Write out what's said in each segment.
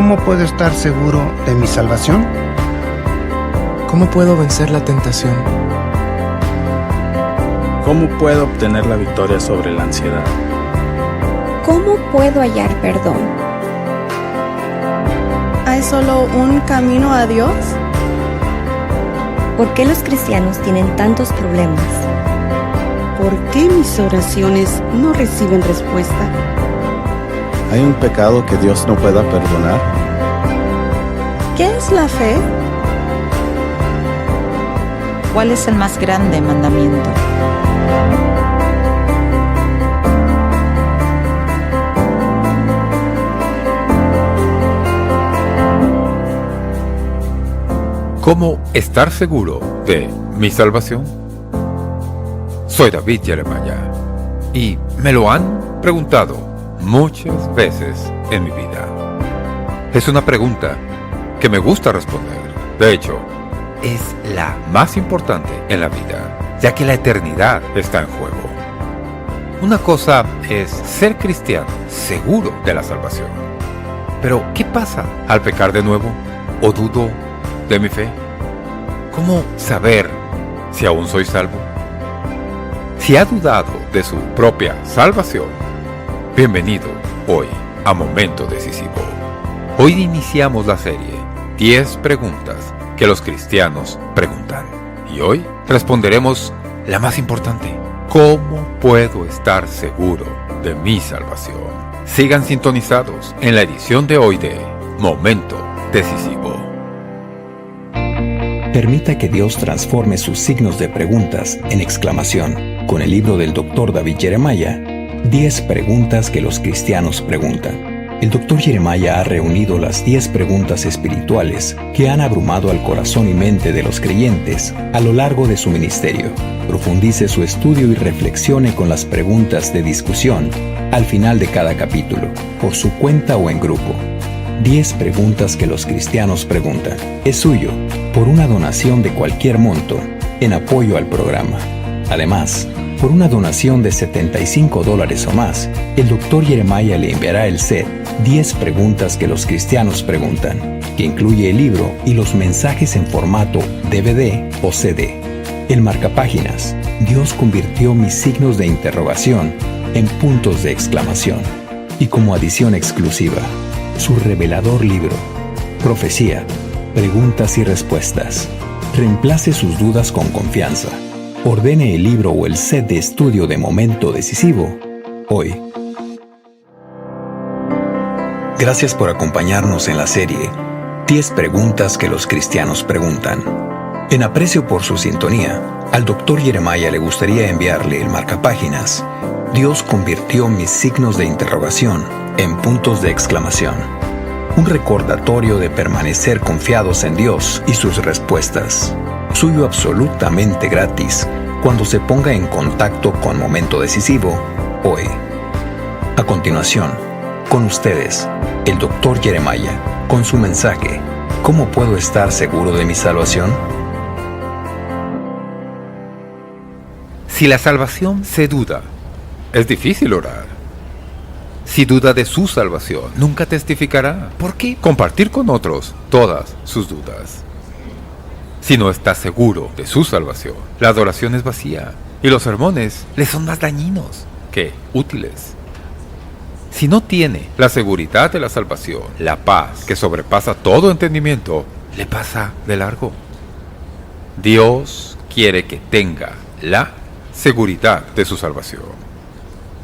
¿Cómo puedo estar seguro de mi salvación? ¿Cómo puedo vencer la tentación? ¿Cómo puedo obtener la victoria sobre la ansiedad? ¿Cómo puedo hallar perdón? ¿Hay solo un camino a Dios? ¿Por qué los cristianos tienen tantos problemas? ¿Por qué mis oraciones no reciben respuesta? ¿Hay un pecado que Dios no pueda perdonar? ¿Qué es la fe? ¿Cuál es el más grande mandamiento? ¿Cómo estar seguro de mi salvación? Soy David Jeremiah y me lo han preguntado muchas veces en mi vida. Es una pregunta que me gusta responder. De hecho, es la más importante en la vida, ya que la eternidad está en juego. Una cosa es ser cristiano seguro de la salvación. Pero, ¿qué pasa al pecar de nuevo o dudo de mi fe? ¿Cómo saber si aún soy salvo? Si ha dudado de su propia salvación, bienvenido hoy a Momento Decisivo. Hoy iniciamos la serie 10 preguntas que los cristianos preguntan. Y hoy responderemos la más importante: ¿cómo puedo estar seguro de mi salvación? Sigan sintonizados en la edición de hoy de Momento Decisivo. Permita que Dios transforme sus signos de preguntas en exclamación con el libro del Dr. David Jeremiah, 10 preguntas que los cristianos preguntan. El Dr. Jeremiah ha reunido las 10 preguntas espirituales que han abrumado al corazón y mente de los creyentes a lo largo de su ministerio. Profundice su estudio y reflexione con las preguntas de discusión al final de cada capítulo, por su cuenta o en grupo. 10 preguntas que los cristianos preguntan. Es suyo, por una donación de cualquier monto, en apoyo al programa. Además, por una donación de $75 o más, el Dr. Jeremiah le enviará el set 10 preguntas que los cristianos preguntan, que incluye el libro y los mensajes en formato DVD o CD. El marcapáginas, Dios convirtió mis signos de interrogación en puntos de exclamación. Y como adición exclusiva, su revelador libro, Profecía, Preguntas y Respuestas. Reemplace sus dudas con confianza. Ordene el libro o el set de estudio de Momento Decisivo hoy. Gracias por acompañarnos en la serie 10 preguntas que los cristianos preguntan. En aprecio por su sintonía, al Dr. Jeremiah le gustaría enviarle el marcapáginas Dios convirtió mis signos de interrogación en puntos de exclamación. Un recordatorio de permanecer confiados en Dios y sus respuestas. Suyo absolutamente gratis cuando se ponga en contacto con Momento Decisivo hoy. A continuación, con ustedes, el Dr. Jeremiah, con su mensaje, ¿cómo puedo estar seguro de mi salvación? Si la salvación se duda, es difícil orar. Si duda de su salvación, nunca testificará. ¿Por qué compartir con otros todas sus dudas? Si no está seguro de su salvación, la adoración es vacía y los sermones le son más dañinos que útiles. Si no tiene la seguridad de la salvación, la paz que sobrepasa todo entendimiento, le pasa de largo. Dios quiere que tenga la seguridad de su salvación.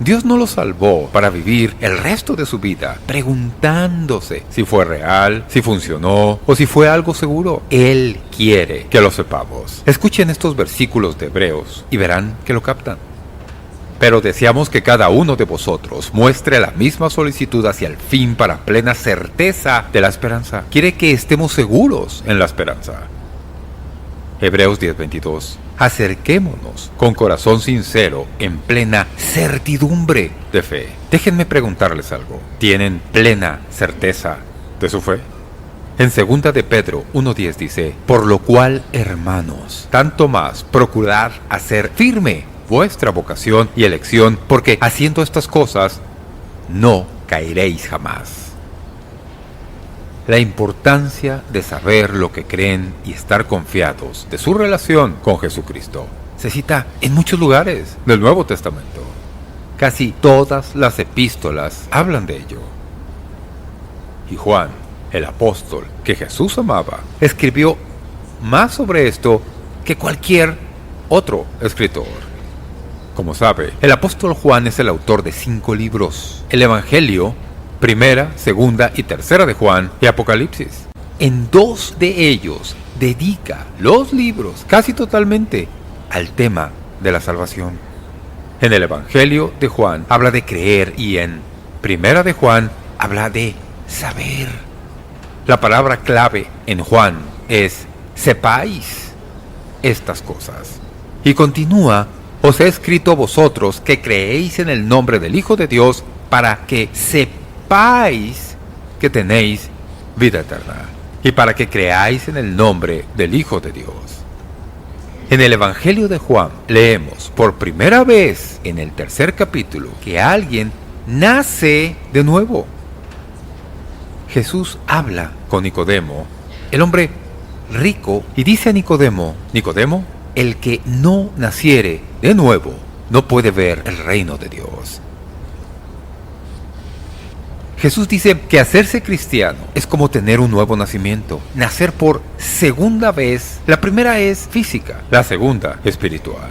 Dios no lo salvó para vivir el resto de su vida preguntándose si fue real, si funcionó o si fue algo seguro. Él quiere que lo sepamos. Escuchen estos versículos de Hebreos y verán que lo captan. Pero deseamos que cada uno de vosotros muestre la misma solicitud hacia el fin para plena certeza de la esperanza. Quiere que estemos seguros en la esperanza. Hebreos 10:22. Acerquémonos con corazón sincero en plena certidumbre de fe. Déjenme preguntarles algo. ¿Tienen plena certeza de su fe? En 2 de Pedro 1:10 dice: por lo cual, hermanos, tanto más procurad hacer firme vuestra vocación y elección, porque haciendo estas cosas no caeréis jamás. la importancia de saber lo que creen y estar confiados de su relación con Jesucristo se cita en muchos lugares del Nuevo Testamento. Casi todas las epístolas hablan de ello. Y Juan, el apóstol que Jesús amaba, escribió más sobre esto que cualquier otro escritor. Como sabe, el apóstol Juan es el autor de 5 libros: el Evangelio, Primera, Segunda y Tercera de Juan y Apocalipsis. En 2 de ellos dedica los libros casi totalmente al tema de la salvación. En el Evangelio de Juan habla de creer y en Primera de Juan habla de saber. La palabra clave en Juan es sepáis estas cosas. Y continúa: os he escrito a vosotros que creéis en el nombre del Hijo de Dios para que sepáis que tenéis vida eterna y para que creáis en el nombre del Hijo de Dios. En el Evangelio de Juan leemos por primera vez en el 3er capítulo que alguien nace de nuevo. Jesús habla con Nicodemo, el hombre rico, y dice a Nicodemo: Nicodemo, el que no naciere de nuevo no puede ver el reino de Dios. Jesús dice que hacerse cristiano es como tener un nuevo nacimiento, nacer por segunda vez. La primera es física, la segunda espiritual.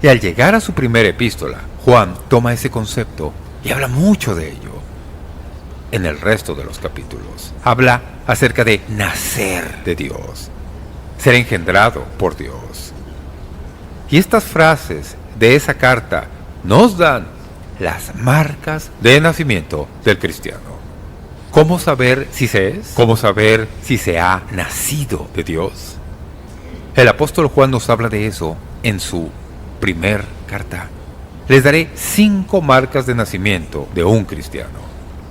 Y al llegar a su primera epístola, Juan toma ese concepto y habla mucho de ello. En el resto de los capítulos habla acerca de nacer de Dios, ser engendrado por Dios. Y estas frases de esa carta nos dan las marcas de nacimiento del cristiano. ¿Cómo saber si se es? ¿Cómo saber si se ha nacido de Dios? El apóstol Juan nos habla de eso en su primer carta. Les daré 5 marcas de nacimiento de un cristiano.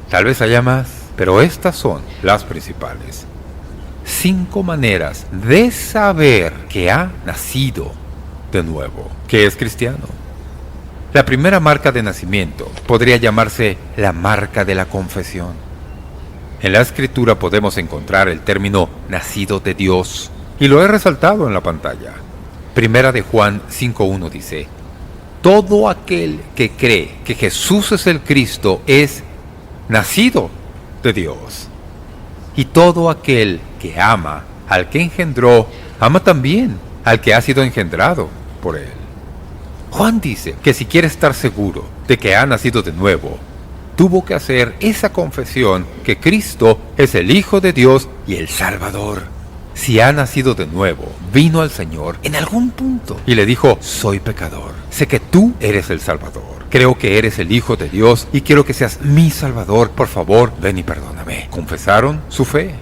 Tal vez haya más, pero estas son las principales. 5 maneras de saber que ha nacido de nuevo, que es cristiano. La primera marca de nacimiento podría llamarse la marca de la confesión. En la Escritura podemos encontrar el término nacido de Dios, y lo he resaltado en la pantalla. Primera de Juan 5:1 dice: todo aquel que cree que Jesús es el Cristo es nacido de Dios. Y todo aquel que ama al que engendró, ama también al que ha sido engendrado por él. Juan dice que si quiere estar seguro de que ha nacido de nuevo, tuvo que hacer esa confesión que Cristo es el Hijo de Dios y el Salvador. Si ha nacido de nuevo, vino al Señor en algún punto y le dijo: soy pecador, sé que tú eres el Salvador, creo que eres el Hijo de Dios y quiero que seas mi Salvador, por favor, ven y perdóname. Confesaron su fe.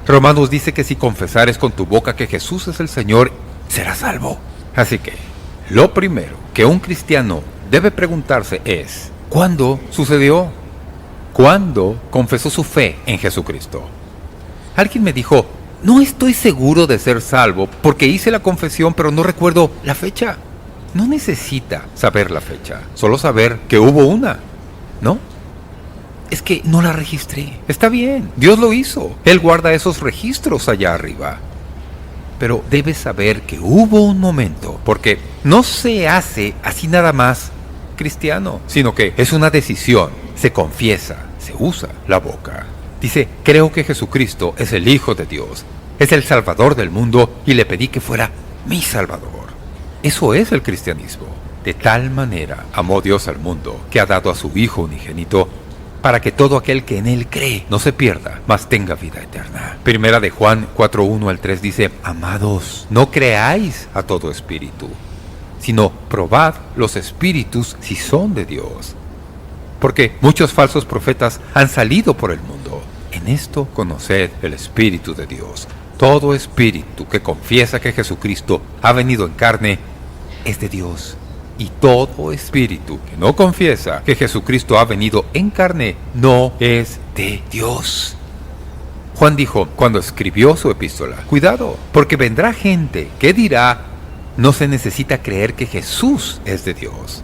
Romanos dice que si confesares con tu boca que Jesús es el Señor, serás salvo. Así que, lo primero que un cristiano debe preguntarse es: ¿cuándo sucedió? ¿Cuándo confesó su fe en Jesucristo? Alguien me dijo: no estoy seguro de ser salvo porque hice la confesión pero no recuerdo la fecha. No necesita saber la fecha, solo saber que hubo una, ¿no? Es que no la registré. Está bien, Dios lo hizo. Él guarda esos registros allá arriba. Pero debes saber que hubo un momento, porque no se hace así nada más cristiano, sino que es una decisión, se confiesa, se usa la boca. Dice: creo que Jesucristo es el Hijo de Dios, es el Salvador del mundo y le pedí que fuera mi Salvador. Eso es el cristianismo. De tal manera amó Dios al mundo que ha dado a su Hijo unigénito para que todo aquel que en Él cree no se pierda, mas tenga vida eterna. Primera de Juan 4:1-3 dice: amados, no creáis a todo espíritu, sino probad los espíritus si son de Dios. Porque muchos falsos profetas han salido por el mundo. En esto conoced el Espíritu de Dios. Todo espíritu que confiesa que Jesucristo ha venido en carne es de Dios. Y todo espíritu que no confiesa que Jesucristo ha venido en carne no es de Dios. Juan dijo cuando escribió su epístola: cuidado, porque vendrá gente que dirá: no se necesita creer que Jesús es de Dios.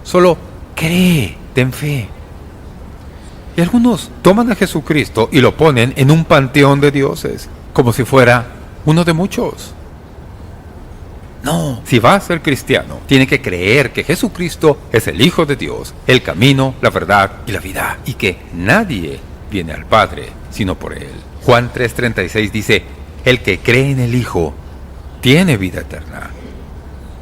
Solo cree, ten fe. Y algunos toman a Jesucristo y lo ponen en un panteón de dioses, como si fuera uno de muchos. No, si va a ser cristiano, tiene que creer que Jesucristo es el Hijo de Dios, el camino, la verdad y la vida, y que nadie viene al Padre sino por Él. Juan 3:36 dice, el que cree en el Hijo tiene vida eterna,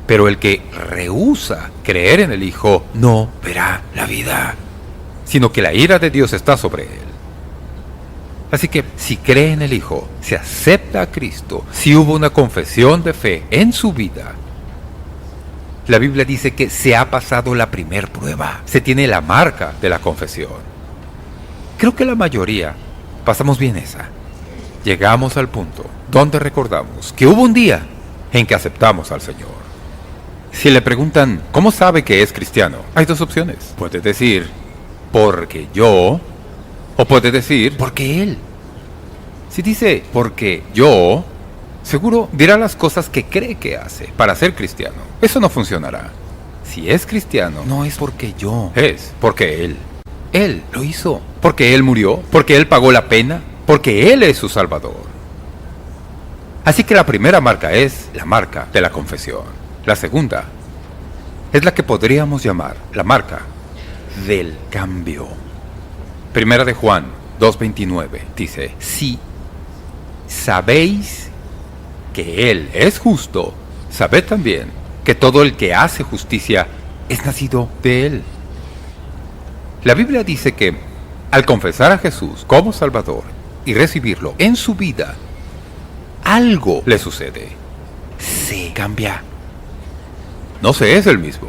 pero el que rehúsa creer en el Hijo no verá la vida, sino que la ira de Dios está sobre él. Así que si cree en el Hijo, si acepta a Cristo, si hubo una confesión de fe en su vida, la Biblia dice que se ha pasado la primer prueba, se tiene la marca de la confesión. Creo que la mayoría pasamos bien esa. Llegamos al punto donde recordamos que hubo un día en que aceptamos al Señor. Si le preguntan, ¿cómo sabe que es cristiano? Hay dos opciones. Puede decir, porque yo, o puede decir, porque él. Si dice, porque yo, seguro dirá las cosas que cree que hace para ser cristiano. Eso no funcionará. Si es cristiano, no es porque yo, es porque él. Él lo hizo, porque él murió, porque él pagó la pena, porque él es su Salvador. Así que la primera marca es la marca de la confesión. La segunda es la que podríamos llamar la marca del cambio. Primera de Juan 2:29 dice, si sabéis que Él es justo, sabed también que todo el que hace justicia es nacido de Él. La Biblia dice que al confesar a Jesús como Salvador y recibirlo en su vida, algo le sucede. Se cambia. No se es el mismo.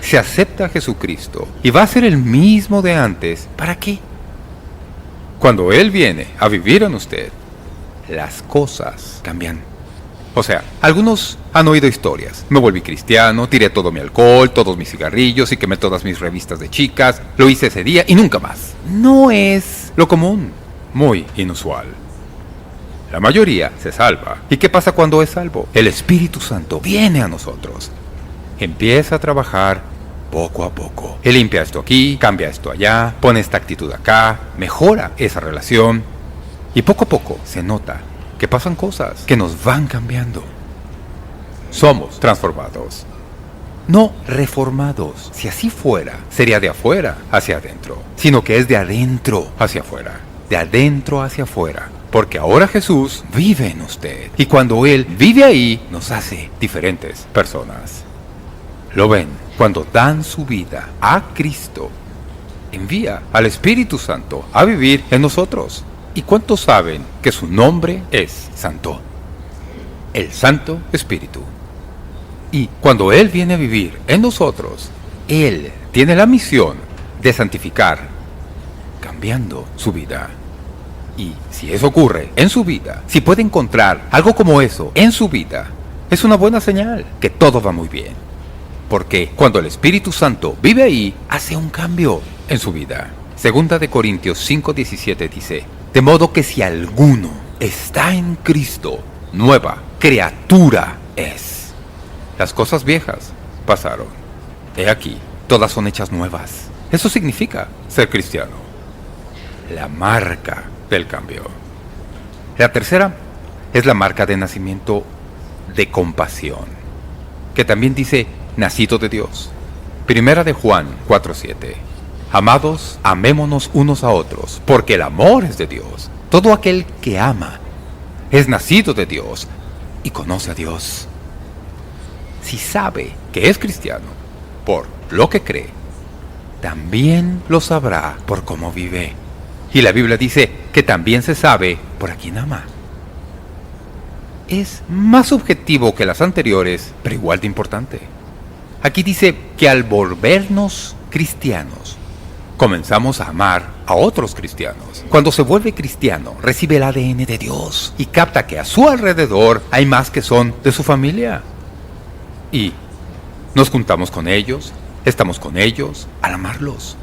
Se acepta a Jesucristo y va a ser el mismo de antes. ¿Para qué? Cuando Él viene a vivir en usted, las cosas cambian. O sea, algunos han oído historias. Me volví cristiano, tiré todo mi alcohol, todos mis cigarrillos y quemé todas mis revistas de chicas. Lo hice ese día y nunca más. No es lo común, muy inusual. La mayoría se salva. ¿Y qué pasa cuando es salvo? El Espíritu Santo viene a nosotros. Empieza a trabajar poco a poco. Él limpia esto aquí, cambia esto allá, pone esta actitud acá, mejora esa relación. Y poco a poco se nota que pasan cosas que nos van cambiando. Somos transformados, no reformados. Si así fuera, sería de afuera hacia adentro, sino que es de adentro hacia afuera, de adentro hacia afuera. Porque ahora Jesús vive en usted. Y cuando Él vive ahí, nos hace diferentes personas. ¿Lo ven? Cuando dan su vida a Cristo, envía al Espíritu Santo a vivir en nosotros. ¿Y cuántos saben que su nombre es Santo? El Santo Espíritu. Y cuando Él viene a vivir en nosotros, Él tiene la misión de santificar, cambiando su vida. Y si eso ocurre en su vida, si puede encontrar algo como eso en su vida, es una buena señal que todo va muy bien. Porque cuando el Espíritu Santo vive ahí, hace un cambio en su vida. Segunda de Corintios 5:17 dice, de modo que si alguno está en Cristo, nueva criatura es. Las cosas viejas pasaron. He aquí, todas son hechas nuevas. Eso significa ser cristiano. La marca del cambio. La tercera es la marca de nacimiento de compasión, que también dice nacido de Dios. Primera de Juan 4:7. Amados, amémonos unos a otros, porque el amor es de Dios. Todo aquel que ama es nacido de Dios y conoce a Dios. Si sabe que es cristiano por lo que cree, también lo sabrá por cómo vive. Y la Biblia dice que también se sabe por a quien ama. Es más subjetivo que las anteriores, pero igual de importante. Aquí dice que al volvernos cristianos, comenzamos a amar a otros cristianos. Cuando se vuelve cristiano, recibe el ADN de Dios y capta que a su alrededor hay más que son de su familia. Y nos juntamos con ellos, estamos con ellos al amarlos.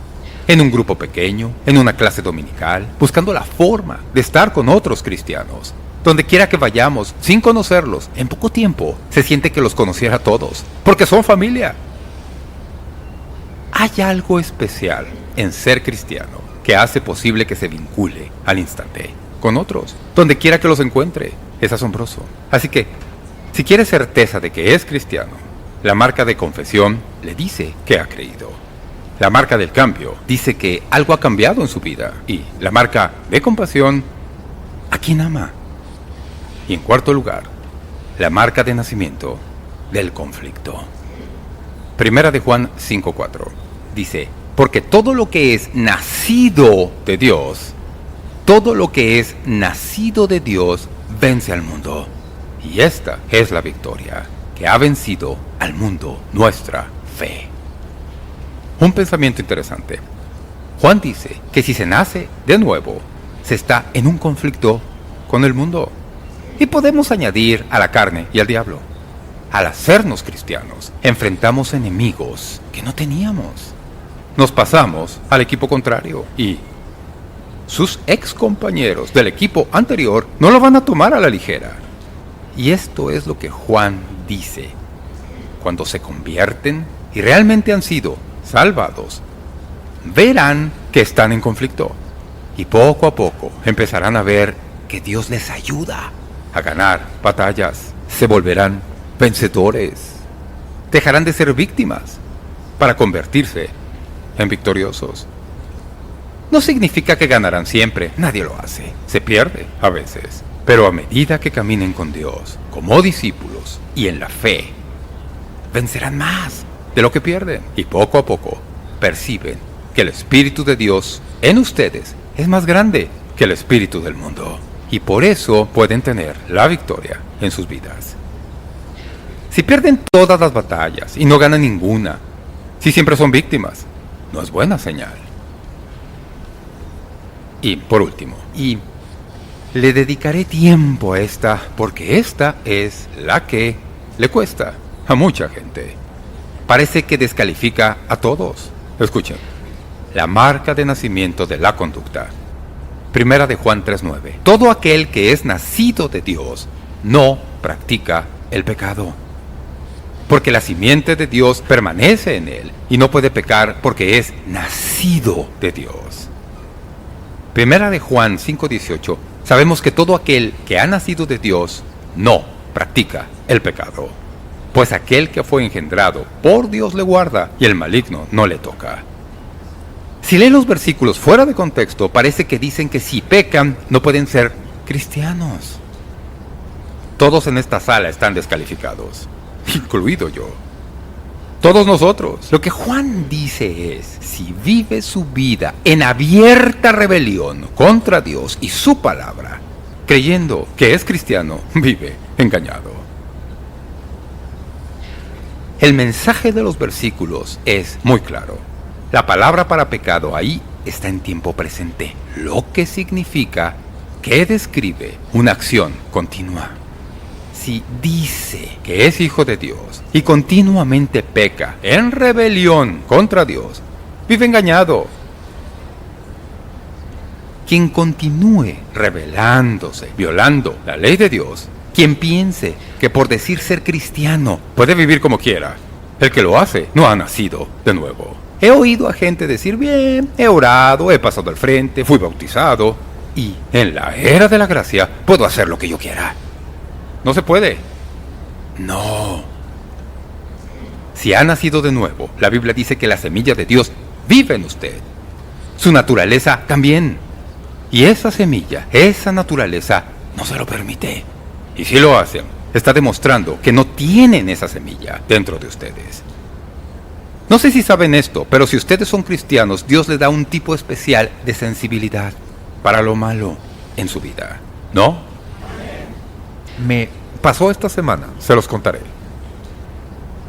En un grupo pequeño, en una clase dominical, buscando la forma de estar con otros cristianos. Donde quiera que vayamos, sin conocerlos, en poco tiempo, se siente que los conociera a todos, porque son familia. Hay algo especial en ser cristiano que hace posible que se vincule al instante con otros, donde quiera que los encuentre. Es asombroso. Así que, si quiere certeza de que es cristiano, la marca de confesión le dice que ha creído. La marca del cambio dice que algo ha cambiado en su vida. Y la marca de compasión, a quien ama. Y en cuarto lugar, la marca de nacimiento del conflicto. Primera de Juan 5:4 dice: porque todo lo que es nacido de Dios, todo lo que es nacido de Dios vence al mundo. Y esta es la victoria que ha vencido al mundo, nuestra fe. Un pensamiento interesante. Juan dice que si se nace de nuevo, se está en un conflicto con el mundo. Y podemos añadir a la carne y al diablo. Al hacernos cristianos, enfrentamos enemigos que no teníamos. Nos pasamos al equipo contrario y sus ex compañeros del equipo anterior no lo van a tomar a la ligera. Y esto es lo que Juan dice. Cuando se convierten y realmente han sido salvados, verán que están en conflicto. Y poco a poco empezarán a ver que Dios les ayuda a ganar batallas. Se volverán vencedores. Dejarán de ser víctimas para convertirse en victoriosos. No significa que ganarán siempre. Nadie lo hace. Se pierde a veces. Pero a medida que caminen con Dios, como discípulos y en la fe, vencerán más de lo que pierden. Y poco a poco perciben que el Espíritu de Dios en ustedes es más grande que el espíritu del mundo. Y por eso pueden tener la victoria en sus vidas. Si pierden todas las batallas y no ganan ninguna, si siempre son víctimas, no es buena señal. Y por último, le dedicaré tiempo a esta, porque esta es la que le cuesta a mucha gente. Parece que descalifica a todos. Escuchen, la marca de nacimiento de la conducta. Primera de Juan 3:9. Todo aquel que es nacido de Dios no practica el pecado, porque la simiente de Dios permanece en él y no puede pecar porque es nacido de Dios. Primera de Juan 5:18. Sabemos que todo aquel que ha nacido de Dios no practica el pecado, pues aquel que fue engendrado por Dios le guarda y el maligno no le toca. Si leen los versículos fuera de contexto, parece que dicen que si pecan no pueden ser cristianos. Todos en esta sala están descalificados, incluido yo. Todos nosotros. Lo que Juan dice es, si vive su vida en abierta rebelión contra Dios y su palabra, creyendo que es cristiano, vive engañado. El mensaje de los versículos es muy claro. La palabra para pecado ahí está en tiempo presente, lo que significa que describe una acción continua. Si dice que es hijo de Dios y continuamente peca en rebelión contra Dios, vive engañado. Quien continúe rebelándose, violando la ley de Dios, quien piense que por decir ser cristiano puede vivir como quiera, el que lo hace no ha nacido de nuevo. He oído a gente decir, bien, he orado, he pasado al frente, fui bautizado, y en la era de la gracia puedo hacer lo que yo quiera. No se puede. No. Si ha nacido de nuevo, la Biblia dice que la semilla de Dios vive en usted. Su naturaleza también. Y esa semilla, esa naturaleza, no se lo permite. Y si lo hacen, está demostrando que no tienen esa semilla dentro de ustedes. No sé si saben esto, pero si ustedes son cristianos, Dios les da un tipo especial de sensibilidad para lo malo en su vida, ¿no? Me pasó esta semana, se los contaré.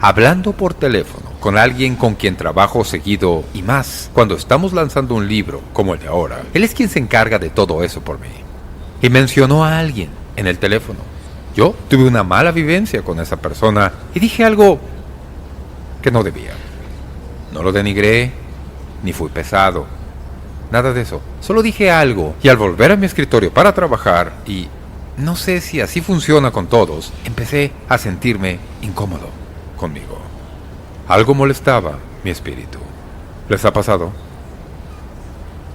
Hablando por teléfono con alguien con quien trabajo seguido y más cuando estamos lanzando un libro como el de ahora. Él es quien se encarga de todo eso por mí. Y mencionó a alguien en el teléfono. Yo tuve una mala vivencia con esa persona y dije algo que no debía. No lo denigré, ni fui pesado, nada de eso. Solo dije algo y al volver a mi escritorio para trabajar, y no sé si así funciona con todos, empecé a sentirme incómodo conmigo. Algo molestaba mi espíritu. ¿Les ha pasado?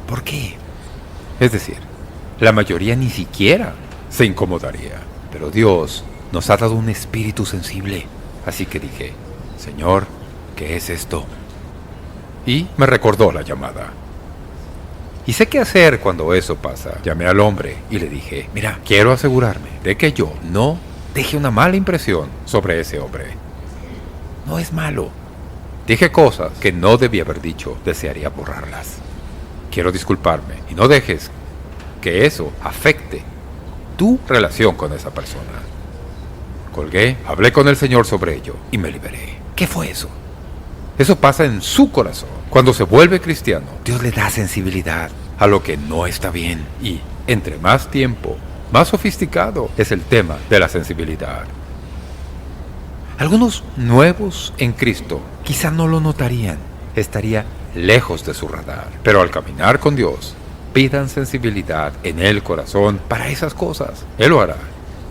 ¿Por qué? Es decir, la mayoría ni siquiera se incomodaría. Pero Dios nos ha dado un espíritu sensible. Así que dije, Señor, ¿qué es esto? Y me recordó la llamada. Y sé qué hacer cuando eso pasa. Llamé al hombre y le dije, mira, quiero asegurarme de que yo no deje una mala impresión sobre ese hombre. No es malo. Dije cosas que no debí haber dicho, desearía borrarlas. Quiero disculparme y no dejes que eso afecte tu relación con esa persona. Colgué, hablé con el Señor sobre ello y me liberé. ¿Qué fue eso? Eso pasa en su corazón. Cuando se vuelve cristiano, Dios le da sensibilidad a lo que no está bien. Y entre más tiempo, más sofisticado es el tema de la sensibilidad. Algunos nuevos en Cristo quizá no lo notarían. Estaría lejos de su radar. Pero al caminar con Dios, pidan sensibilidad en el corazón para esas cosas. Él lo hará.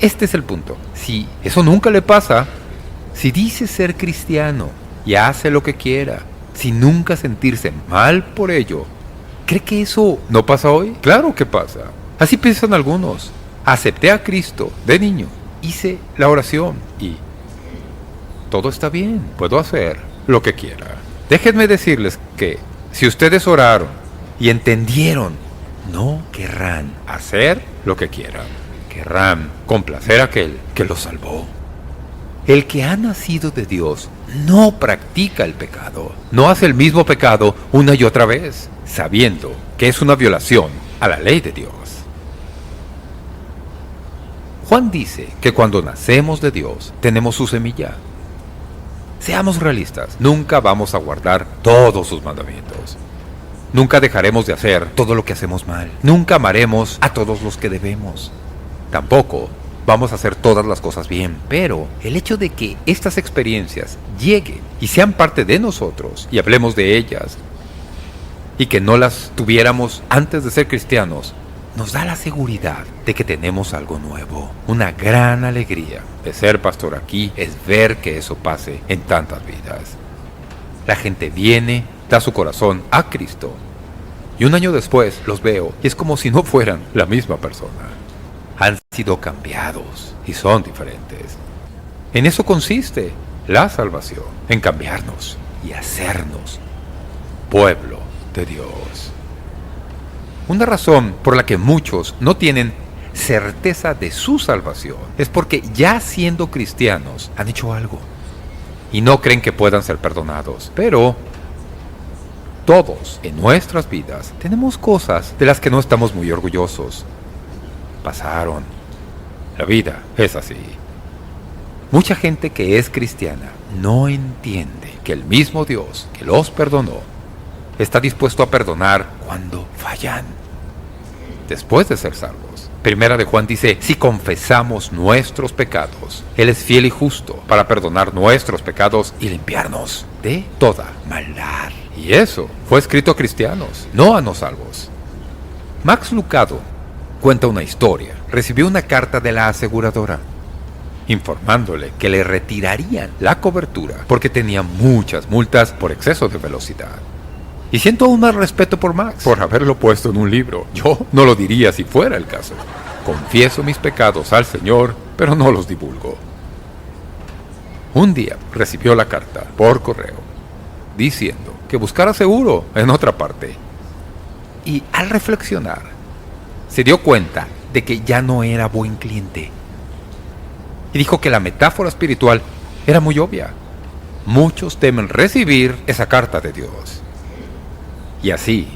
Este es el punto. Si eso nunca le pasa, si dice ser cristiano y hace lo que quiera, sin nunca sentirse mal por ello, ¿cree que eso no pasa hoy? Claro que pasa. Así piensan algunos. Acepté a Cristo de niño, hice la oración y todo está bien, puedo hacer lo que quiera. Déjenme decirles que si ustedes oraron y entendieron, no querrán hacer lo que quieran. Querrán complacer a aquel que los salvó. El que ha nacido de Dios no practica el pecado. No hace el mismo pecado una y otra vez, sabiendo que es una violación a la ley de Dios. Juan dice que cuando nacemos de Dios, tenemos su semilla. Seamos realistas, nunca vamos a guardar todos sus mandamientos. Nunca dejaremos de hacer todo lo que hacemos mal. Nunca amaremos a todos los que debemos. Tampoco vamos a hacer todas las cosas bien. Pero el hecho de que estas experiencias lleguen y sean parte de nosotros y hablemos de ellas y que no las tuviéramos antes de ser cristianos, nos da la seguridad de que tenemos algo nuevo. Una gran alegría de ser pastor aquí es ver que eso pase en tantas vidas. La gente viene, da su corazón a Cristo y un año después los veo y es como si no fueran la misma persona. Han sido cambiados y son diferentes. En eso consiste la salvación, en cambiarnos y hacernos pueblo de Dios. Una razón por la que muchos no tienen certeza de su salvación es porque ya siendo cristianos han hecho algo y no creen que puedan ser perdonados. Pero todos en nuestras vidas tenemos cosas de las que no estamos muy orgullosos. Pasaron. La vida es así. Mucha gente que es cristiana no entiende que el mismo Dios que los perdonó está dispuesto a perdonar cuando fallan, después de ser salvos. Primera de Juan dice, si confesamos nuestros pecados, Él es fiel y justo para perdonar nuestros pecados y limpiarnos de toda maldad. Y eso fue escrito a cristianos, no a no salvos. Max Lucado cuenta una historia. Recibió una carta de la aseguradora informándole que le retirarían la cobertura porque tenía muchas multas por exceso de velocidad. Y siento aún más respeto por Max por haberlo puesto en un libro. Yo no lo diría si fuera el caso. Confieso mis pecados al Señor, pero no los divulgo. Un día recibió la carta por correo diciendo que buscara seguro en otra parte. Y al reflexionar, se dio cuenta de que ya no era buen cliente. Y dijo que la metáfora espiritual era muy obvia. Muchos temen recibir esa carta de Dios. Y así,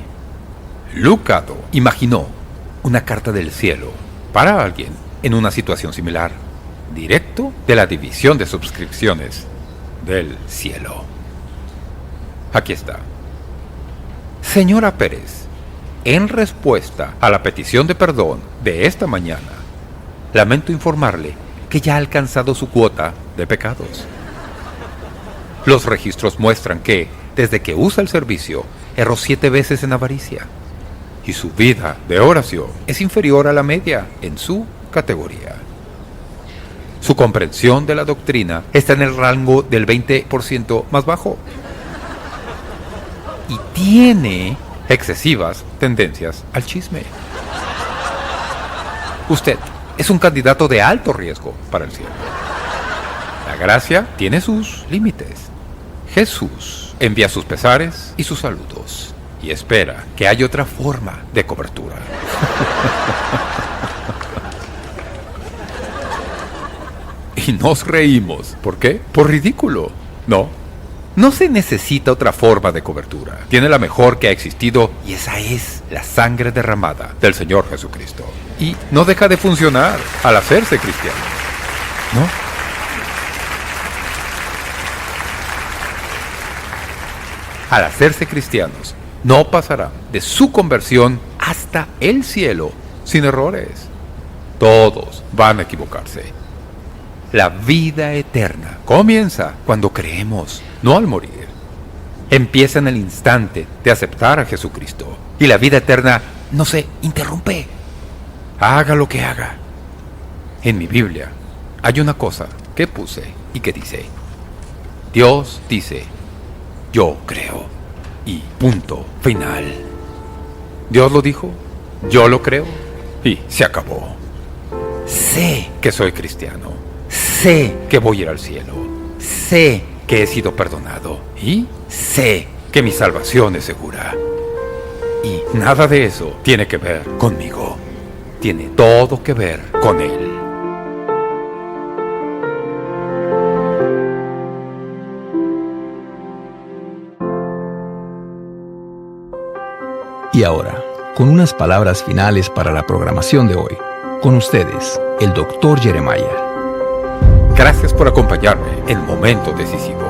Lucado imaginó una carta del cielo para alguien en una situación similar, directo de la división de suscripciones del cielo. Aquí está. Señora Pérez, en respuesta a la petición de perdón de esta mañana, lamento informarle que ya ha alcanzado su cuota de pecados. Los registros muestran que, desde que usa el servicio, erró 7 veces en avaricia. Y su vida de oración es inferior a la media en su categoría. Su comprensión de la doctrina está en el rango del 20% más bajo. y tiene excesivas tendencias al chisme. Usted es un candidato de alto riesgo para el cielo. La gracia tiene sus límites. Jesús envía sus pesares y sus saludos y espera que haya otra forma de cobertura. Y nos reímos. ¿Por qué? Por ridículo. No se necesita otra forma de cobertura. Tiene la mejor que ha existido y esa es la sangre derramada del Señor Jesucristo. Y no deja de funcionar al hacerse cristiano, ¿no? Al hacerse cristianos, no pasarán de su conversión hasta el cielo sin errores. Todos van a equivocarse. La vida eterna comienza cuando creemos, no al morir. Empieza en el instante de aceptar a Jesucristo. Y la vida eterna no se interrumpe. Haga lo que haga. En mi Biblia hay una cosa que puse y que dice: Dios dice, yo creo. Y punto final. Dios lo dijo, yo lo creo y se acabó. Sé que soy cristiano. Sé que voy a ir al cielo. Sé que he sido perdonado. Y sé que mi salvación es segura. Y nada de eso tiene que ver conmigo. Tiene todo que ver con Él. Y ahora, con unas palabras finales para la programación de hoy, con ustedes, el Dr. Jeremiah. Gracias por acompañarme en Momento Decisivo.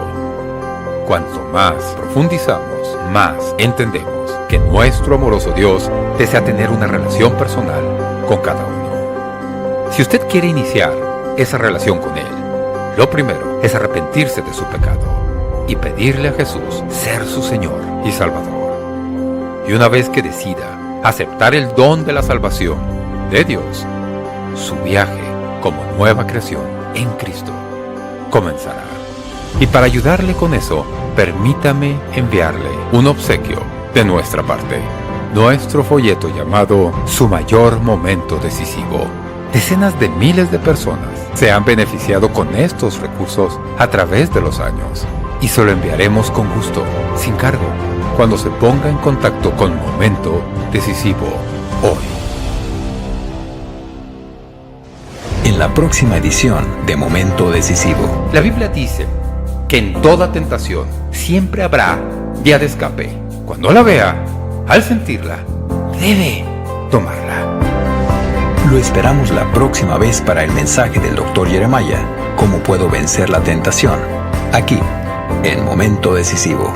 Cuanto más profundizamos, más entendemos que nuestro amoroso Dios desea tener una relación personal con cada uno. Si usted quiere iniciar esa relación con Él, lo primero es arrepentirse de su pecado y pedirle a Jesús ser su Señor y Salvador. Y una vez que decida aceptar el don de la salvación de Dios, su viaje como nueva creación en Cristo comenzará. Y para ayudarle con eso, permítame enviarle un obsequio de nuestra parte. Nuestro folleto llamado Su Mayor Momento Decisivo. Decenas de miles de personas se han beneficiado con estos recursos a través de los años. Y se lo enviaremos con gusto, sin cargo, cuando se ponga en contacto con Momento Decisivo hoy. En la próxima edición de Momento Decisivo. La Biblia dice que en toda tentación siempre habrá vía de escape. Cuando la vea, al sentirla, debe tomarla. Lo esperamos la próxima vez para el mensaje del Dr. Jeremiah. ¿Cómo puedo vencer la tentación? Aquí, en Momento Decisivo.